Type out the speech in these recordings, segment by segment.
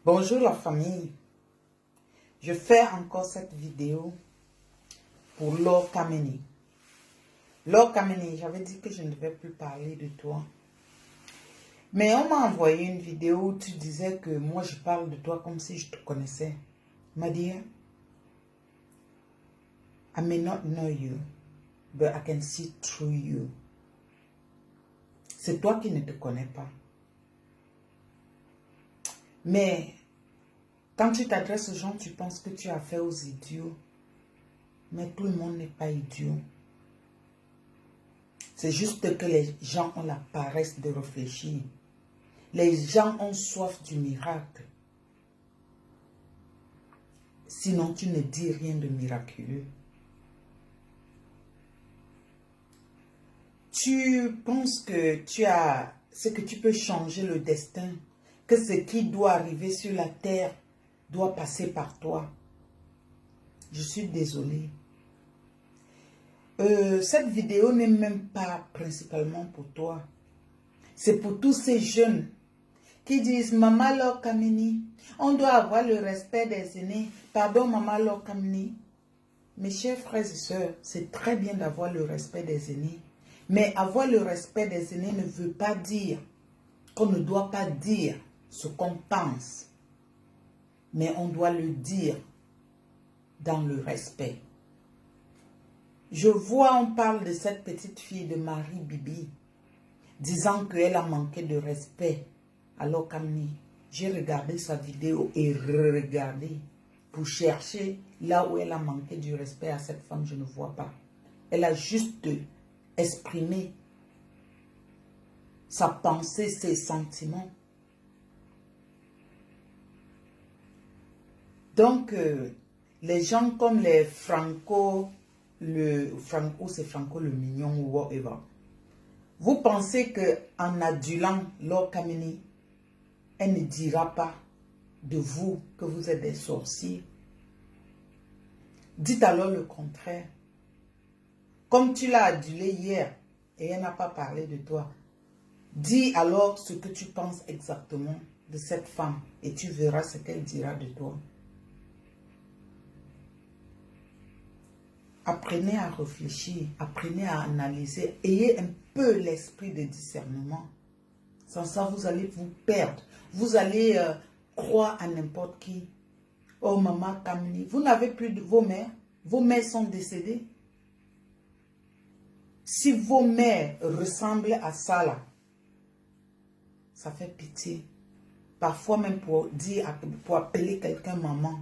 Bonjour la famille, je fais encore cette vidéo pour Laure Kameni. Laure Kameni, j'avais dit que je ne vais plus parler de toi. Mais on m'a envoyé une vidéo où tu disais que moi je parle de toi comme si je te connaissais. Ma dear, I may not know you, but I can see through you. C'est toi qui ne te connais pas. Mais quand tu t'adresses aux gens, tu penses que tu as affaire aux idiots. Mais tout le monde n'est pas idiot. C'est juste que les gens ont la paresse de réfléchir. Les gens ont soif du miracle. Sinon, tu ne dis rien de miraculeux. Tu penses que c'est que tu peux changer le destin, que ce qui doit arriver sur la terre doit passer par toi. Je suis désolée. Cette vidéo n'est même pas principalement pour toi. C'est pour tous ces jeunes qui disent « Maman Laure Kameni, on doit avoir le respect des aînés. Pardon, Maman Laure Kameni. » Mes chers frères et sœurs, c'est très bien d'avoir le respect des aînés. Mais avoir le respect des aînés ne veut pas dire qu'on ne doit pas dire ce qu'on pense. Mais on doit le dire dans le respect. Je vois, on parle de cette petite fille de Marie Bibi, disant qu'elle a manqué de respect à Laure Kameni. J'ai regardé sa vidéo et regardé pour chercher là où elle a manqué du respect à cette femme, je ne vois pas. Elle a juste exprimé sa pensée, ses sentiments. Donc, les gens comme les Franco, c'est Franco le mignon ou whatever. Vous pensez qu'en adulant Laure Kameni, elle ne dira pas de vous que vous êtes des sorciers? Dites alors le contraire. Comme tu l'as adulé hier et elle n'a pas parlé de toi, dis alors ce que tu penses exactement de cette femme et tu verras ce qu'elle dira de toi. Apprenez à réfléchir, apprenez à analyser, ayez un peu l'esprit de discernement. Sans ça, vous allez vous perdre. Vous allez croire à n'importe qui. Oh, Maman Kameni, vous n'avez plus de vos mères. Vos mères sont décédées. Si vos mères ressemblent à ça là, ça fait pitié. Parfois même pour appeler quelqu'un maman,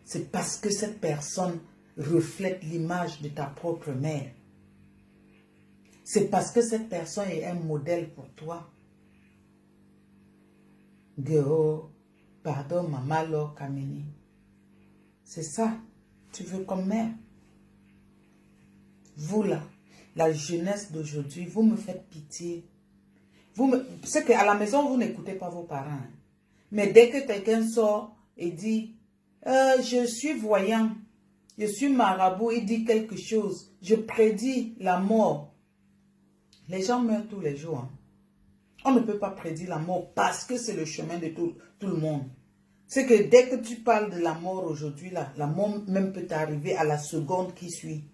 c'est parce que cette personne reflète l'image de ta propre mère. C'est parce que cette personne est un modèle pour toi. Oh, pardon, Maman Laure Kameni. C'est ça, tu veux comme mère. Vous là, la jeunesse d'aujourd'hui, vous me faites pitié. C'est qu'à la maison, vous n'écoutez pas vos parents. Hein. Mais dès que quelqu'un sort et dit, je suis voyant, je suis marabout, il dit quelque chose, je prédis la mort. Les gens meurent tous les jours. Hein. On ne peut pas prédire la mort parce que c'est le chemin de tout le monde. C'est que dès que tu parles de la mort aujourd'hui, la mort même peut arriver à la seconde qui suit.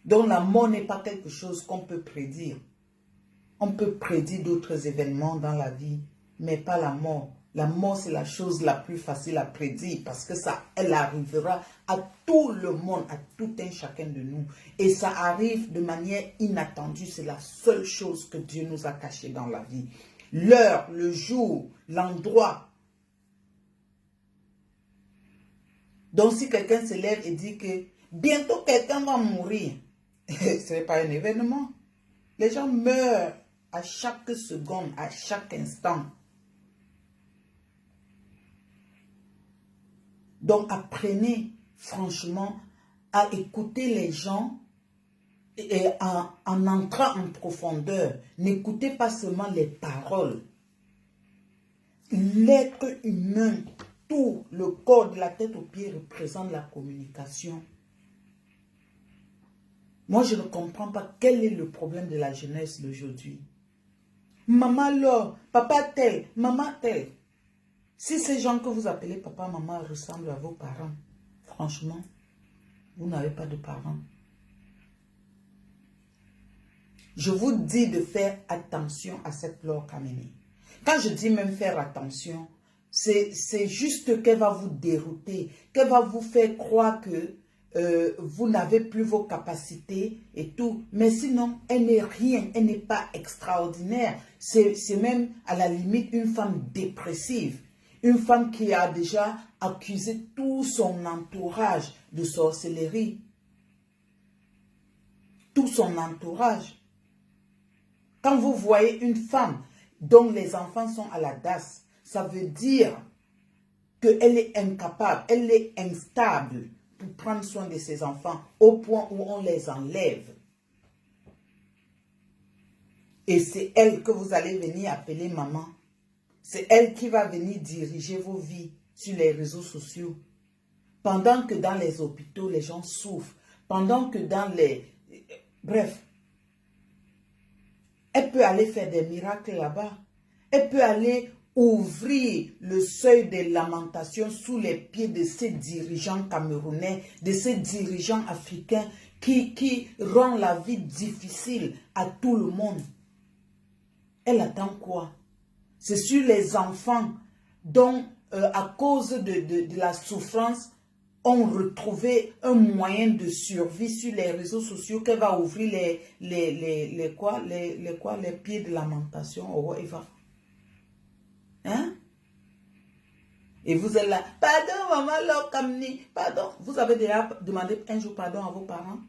Donc la mort n'est pas quelque chose qu'on peut prédire. On peut prédire d'autres événements dans la vie, mais pas la mort. La mort, c'est la chose la plus facile à prédire parce que elle arrivera à tout le monde, à tout un chacun de nous. Et ça arrive de manière inattendue. C'est la seule chose que Dieu nous a cachée dans la vie. L'heure, le jour, l'endroit. Donc si quelqu'un se lève et dit que bientôt quelqu'un va mourir, ce n'est pas un événement. Les gens meurent à chaque seconde, à chaque instant. Donc apprenez franchement à écouter les gens et en entrant en profondeur. N'écoutez pas seulement les paroles. L'être humain, tout le corps de la tête aux pieds représente la communication. Moi, je ne comprends pas quel est le problème de la jeunesse d'aujourd'hui. Maman Laure, papa tel, maman tel. Si ces gens que vous appelez papa, maman ressemblent à vos parents, franchement, vous n'avez pas de parents. Je vous dis de faire attention à cette Laure Kameni. Quand je dis même faire attention, c'est juste qu'elle va vous dérouter, qu'elle va vous faire croire que vous n'avez plus vos capacités et tout. Mais sinon, elle n'est rien, elle n'est pas extraordinaire. C'est même à la limite une femme dépressive. Une femme qui a déjà accusé tout son entourage de sorcellerie. Tout son entourage. Quand vous voyez une femme dont les enfants sont à la DAS, ça veut dire qu'elle est incapable, elle est instable pour prendre soin de ses enfants au point où on les enlève. Et c'est elle que vous allez venir appeler maman. C'est elle qui va venir diriger vos vies sur les réseaux sociaux. Pendant que dans les hôpitaux, les gens souffrent. Pendant que dans les... Bref. Elle peut aller faire des miracles là-bas. Elle peut aller ouvrir le seuil des lamentations sous les pieds de ces dirigeants camerounais, de ces dirigeants africains qui rendent la vie difficile à tout le monde. Elle attend quoi? C'est sur les enfants dont, à cause de la souffrance, ont retrouvé un moyen de survie sur les réseaux sociaux qu'elle va ouvrir les pieds de lamentation. Oh, Eva. Hein? Et vous êtes là, pardon maman Laure Kameni, pardon. Vous avez déjà demandé un jour pardon à vos parents?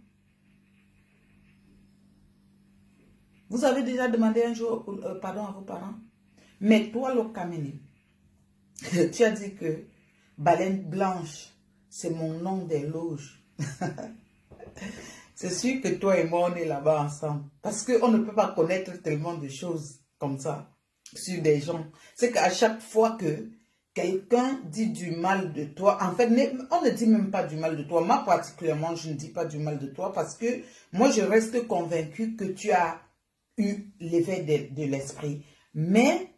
Vous avez déjà demandé un jour pardon à vos parents? Mais toi Laure Kameni, tu as dit que Baleine Blanche, c'est mon nom des loges. C'est sûr que toi et moi, on est là-bas ensemble. Parce qu'on ne peut pas connaître tellement de choses comme ça sur des gens. C'est qu'à chaque fois que quelqu'un dit du mal de toi, en fait, on ne dit même pas du mal de toi. Moi, particulièrement, je ne dis pas du mal de toi parce que moi, je reste convaincue que tu as eu l'éveil de l'esprit. Mais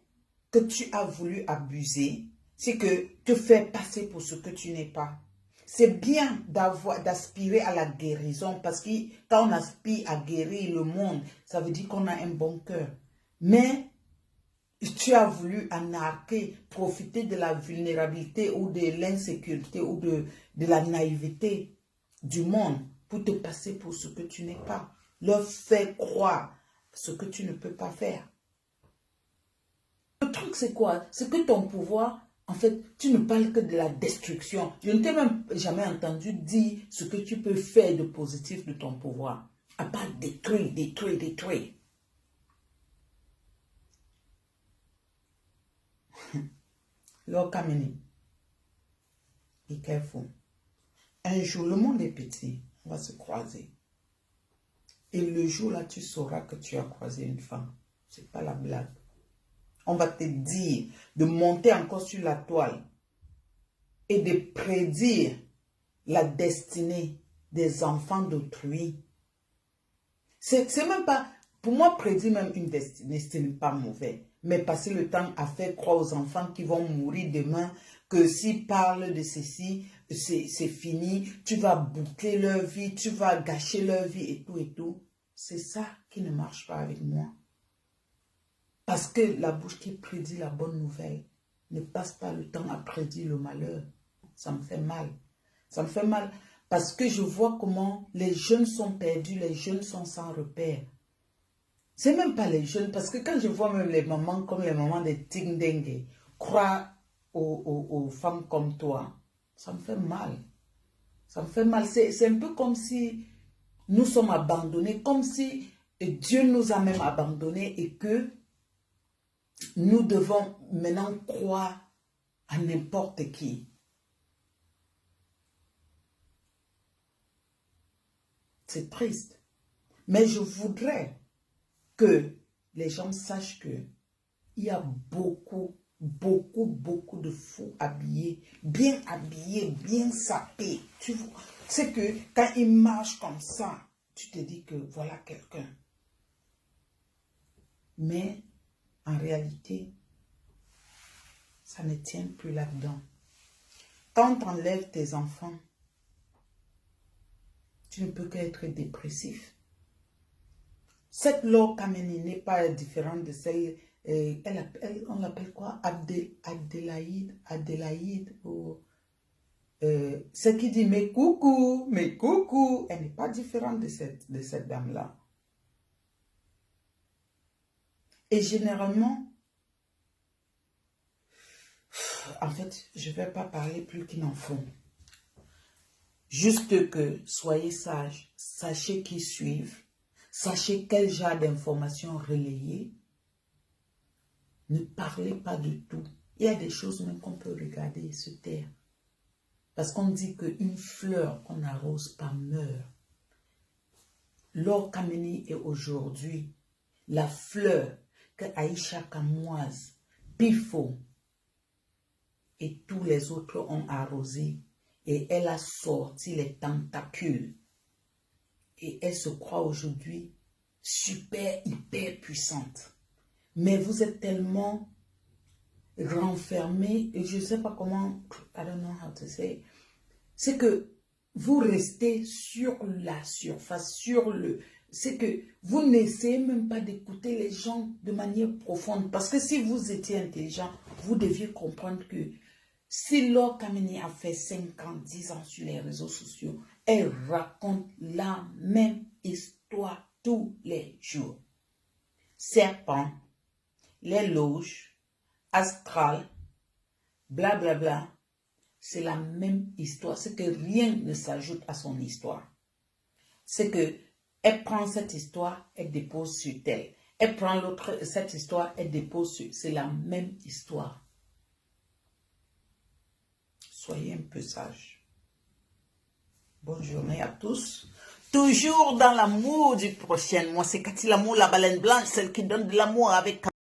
que tu as voulu abuser, c'est que te faire passer pour ce que tu n'es pas. C'est bien d'aspirer à la guérison parce que quand on aspire à guérir le monde, ça veut dire qu'on a un bon cœur. Mais tu as voulu anarquer, profiter de la vulnérabilité ou de l'insécurité ou de la naïveté du monde pour te passer pour ce que tu n'es pas. Leur faire croire ce que tu ne peux pas faire. Le truc c'est quoi? C'est que ton pouvoir... En fait, tu ne parles que de la destruction. Je ne t'ai même jamais entendu dire ce que tu peux faire de positif de ton pouvoir. À part détruire, détruire, détruire. Laure Kameni, be careful. Un jour, le monde est petit. On va se croiser. Et le jour là, tu sauras que tu as croisé une femme. C'est pas la blague. On va te dire de monter encore sur la toile et de prédire la destinée des enfants d'autrui. C'est même pas, pour moi, prédire même une destinée, ce n'est pas mauvais. Mais passer le temps à faire croire aux enfants qui vont mourir demain que s'ils parlent de ceci, c'est fini, tu vas boucler leur vie, tu vas gâcher leur vie et tout. C'est ça qui ne marche pas avec moi. Parce que la bouche qui prédit la bonne nouvelle ne passe pas le temps à prédire le malheur. Ça me fait mal. Ça me fait mal parce que je vois comment les jeunes sont perdus, les jeunes sont sans repère. C'est même pas les jeunes, parce que quand je vois même les mamans comme les mamans de Tingdengue croire aux femmes comme toi, ça me fait mal. Ça me fait mal. C'est un peu comme si nous sommes abandonnés, comme si Dieu nous a même abandonnés et que nous devons maintenant croire à n'importe qui. C'est triste. Mais je voudrais que les gens sachent que il y a beaucoup de fous habillés, bien sapés. Tu vois, c'est que quand ils marchent comme ça, tu te dis que voilà quelqu'un. Mais en réalité, Ça ne tient plus là-dedans. Quand tu enlèves tes enfants, tu ne peux qu'être dépressif. Cette Laure Kameni n'est pas différente de celle, on l'appelle quoi? Adélaïde, ou ce qui dit mais coucou, elle n'est pas différente de cette dame-là. Et généralement, en fait, je ne vais pas parler plus qu'ils n'en font. Juste que soyez sages, sachez qui suivent, sachez quel genre d'informations relayer. Ne parlez pas du tout. Il y a des choses même qu'on peut regarder et se taire. Parce qu'on dit qu'une fleur qu'on n'arrose pas meurt. Laure Kameni est aujourd'hui la fleur que Aïcha Kamoise, Pifo et tous les autres ont arrosé. Et elle a sorti les tentacules. Et elle se croit aujourd'hui super, hyper puissante. Mais vous êtes tellement renfermé, et je ne sais pas comment, I don't know how to say, c'est que vous restez sur la surface, c'est que vous n'essayez même pas d'écouter les gens de manière profonde. Parce que si vous étiez intelligent, vous deviez comprendre que si Laure Kameni a fait 5 ans, 10 ans sur les réseaux sociaux, elle raconte la même histoire tous les jours. Serpent, les loges, astral, blablabla, c'est la même histoire. C'est que rien ne s'ajoute à son histoire. C'est que elle prend cette histoire, elle dépose sur telle. Elle prend cette histoire, elle dépose sur... C'est la même histoire. Soyez un peu sages. Bonne journée à tous. Toujours dans l'amour du prochain. Moi, c'est Cathy L'amour, la baleine blanche, celle qui donne de l'amour avec...